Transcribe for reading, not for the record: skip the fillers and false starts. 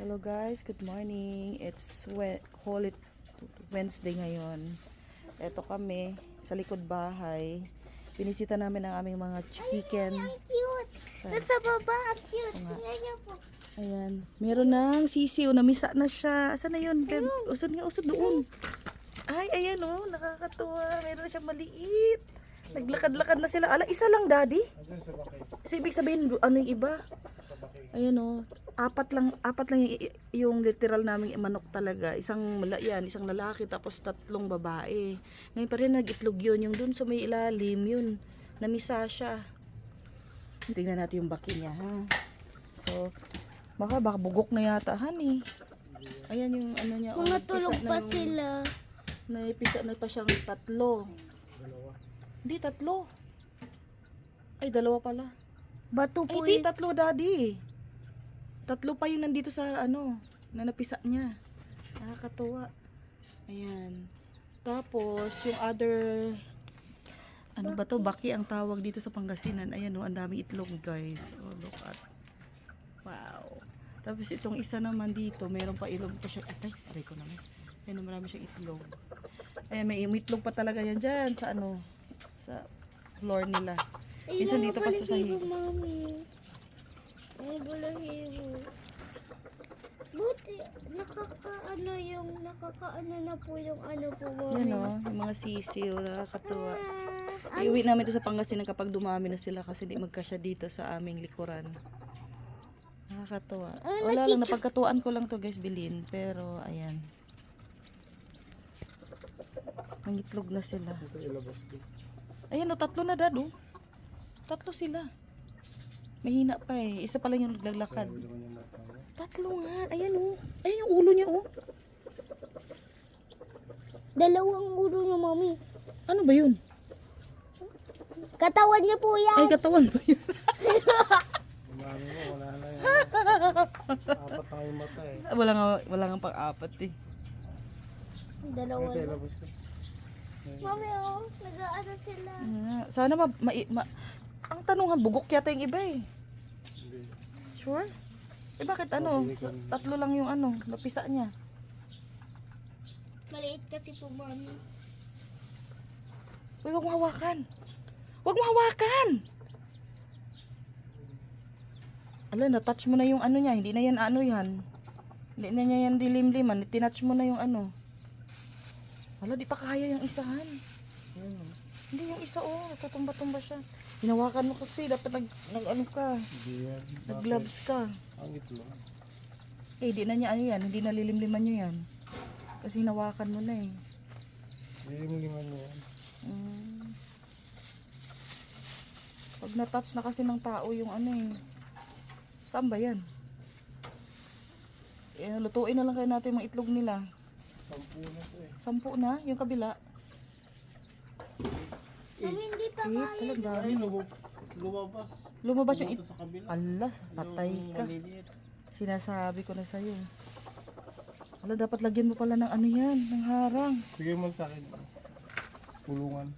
Hello guys, good morning. It's Holy Wednesday ngayon. Ito kami sa likod bahay. Binisita namin ang aming mga chicken. Ang cute. Saan? Nasa baba, ang cute. Oo nga. Ngayon po. Ayan. Meron ng sisiw. Namisa na siya. Saan na yun? Beb? Usod nga, usod doon. Ay, ayan oh. Nakakatuwa. Meron na siya maliit. Naglakad-lakad na sila. Ala, isa lang daddy? So, ibig sabihin, ano yung iba? Ayan oh. Apat lang yung literal naming manok talaga. Isang lalaki tapos 3 babae. Ngayon pa rin nag-itlog yun. Yung dun sa may ilalim, yun. Namisa siya. Tingnan natin yung baki niya, ha. So, baka bugok na yata, honey. Ayan yung ano niya. Mga napisa tulog na pa yung- sila. Naipisa na pa siyang 3. Hindi, 3. Ay, 2 pala. Bato Ay, po hindi, yun. 3 daddy. 3 pa yung nandito sa ano, na napisa niya. Nakakatuwa. Ayan. Tapos, yung other, ano ba to? Baki ang tawag dito sa Pangasinan. Ayan o, ang daming itlog guys. Oh, look at. Wow. Tapos itong isa naman dito, meron pa ilog pa siya. Atay, aray ko naman. Ayan, marami siyang itlog. Ayan, may itlog pa talaga yan dyan sa ano, sa floor nila. Minsan dito pa sa sahig. Mami. Ay, balahibo. Buti, nakakaano na po yung ano po, mami. Yan o, yung mga sisiw, nakakatuwa. Ah, Iuwi namin ito sa Pangasinan kapag dumami na sila kasi di magkasya dito sa aming likuran. Nakakatuwa. Wala lang, napagkatuan ko lang to guys, bilhin. Pero, ayan. Nangitlog na sila. Ayan o, 3 na dad o. 3 sila. Mahina pa eh. Isa pa lang yung naglalakad. 3 nga. Ayan o. Ayan yung ulo niya o. dalawang ulo niya, mami. Ano ba yun? Katawan niya po yan. Ay, katawan ba yun? Wala na yan. Apat na yung mata eh. Wala nga pang-apat eh. Dalawa. Ito, ilabas ko. Mami, oh, nag-aano sila. Sana ang tanong bugok yata yung iba eh. Hindi. Sure? Eh bakit ano? 3 lang yung ano, napisa niya. Maliit kasi po, mami. Uy, wag mo hawakan. Wag mo hawakan! Ala, na-touch mo na yung ano niya. Hindi na yan ano yan. Hindi na niya yan dilim-liman. Tinouch mo na yung ano. Ala, di pa kaya yung isahan. Hindi yung isa oh. Natutumba-tumba siya. Hinawakan mo kasi. Dapat nag-ano ka. Hindi yan. Nag-gloves ka. Ang itlog. Eh, di na niya ano yan. Hindi na lilim-liman niya yan. Kasi hinawakan mo na eh. Lilim-liman mo yan. Pag na-touch na kasi ng tao yung ano eh. Saan ba yan? Eh, lutuin na lang kayo natin yung mga itlog nila. 10 na to eh. 10 na, yung kabila. Mami, hindi pa Talagang dami. Ay, lumabas. Lumabas yung Ito sa kabila. Ala, patay Yung ka. maliliit. Sinasabi ko na sa'yo. Ala, dapat lagyan mo pala ng ano yan, ng harang. Bigay mo sa akin. Pulungan.